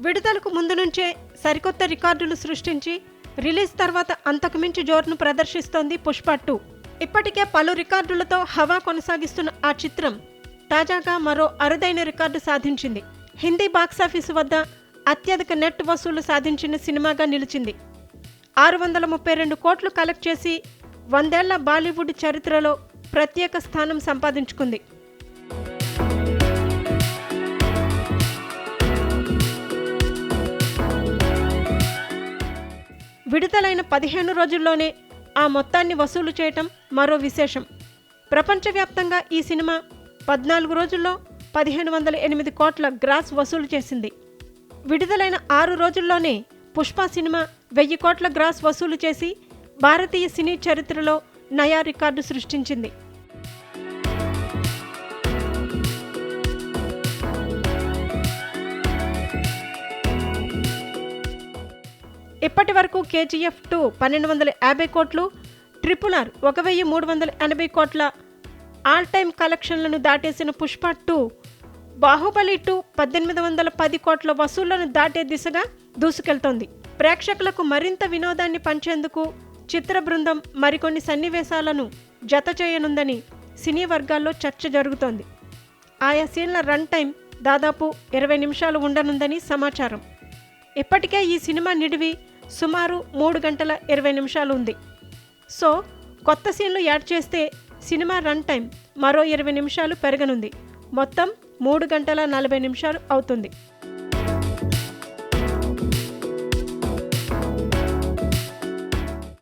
విడుదలకు ముందు నుంచే సరికొత్త రికార్డులు సృష్టించి రిలీజ్ తర్వాత అంతకుమించి జోరును ప్రదర్శిస్తోంది పుష్ప 2. ఇప్పటికే పలు రికార్డులతో హవా కొనసాగిస్తున్న ఆ చిత్రం తాజాగా మరో అరుదైన రికార్డు సాధించింది. హిందీ బాక్సాఫీసు వద్ద అత్యధిక నెట్ వసూలు సాధించిన సినిమాగా నిలిచింది. 632 కోట్లు కలెక్ట్ చేసి 100 ఏళ్ల బాలీవుడ్ చరిత్రలో ప్రత్యేక స్థానం సంపాదించుకుంది. విడుదలైన 15 రోజుల్లోనే ఆ మొత్తాన్ని వసూలు చేయటం మరో విశేషం. ప్రపంచవ్యాప్తంగా ఈ సినిమా 14 రోజుల్లో 1508 కోట్ల గ్రాస్ వసూలు చేసింది. విడుదలైన 6 రోజుల్లోనే పుష్ప సినిమా 1000 కోట్ల గ్రాస్ వసూలు చేసి భారతీయ సినీ చరిత్రలో నయా రికార్డు సృష్టించింది. ఇప్పటి వరకు కేజీఎఫ్ 2 1250 కోట్లు, RRR 1380 కోట్ల ఆల్ టైమ్ కలెక్షన్లను దాటేసిన పుష్ప 2 బాహుబలి 2 1810 కోట్ల వసూళ్లను దాటే దిశగా దూసుకెళ్తోంది. ప్రేక్షకులకు మరింత వినోదాన్ని పంచేందుకు చిత్ర బృందం మరికొన్ని సన్నివేశాలను జత చేయనుందని సినీ వర్గాల్లో చర్చ జరుగుతోంది. ఆయా సీన్ల రన్ టైం దాదాపు 20 నిమిషాలు ఉండనుందని సమాచారం. ఇప్పటికే ఈ సినిమా నిడివి సుమారు 3 గంటల 20 నిమిషాలు ఉంది. సో కొత్త సీన్లు యాడ్ చేస్తే సినిమా రన్ టైం మరో 20 నిమిషాలు పెరగనుంది. మొత్తం 3 గంటల 40 నిమిషాలు అవుతుంది.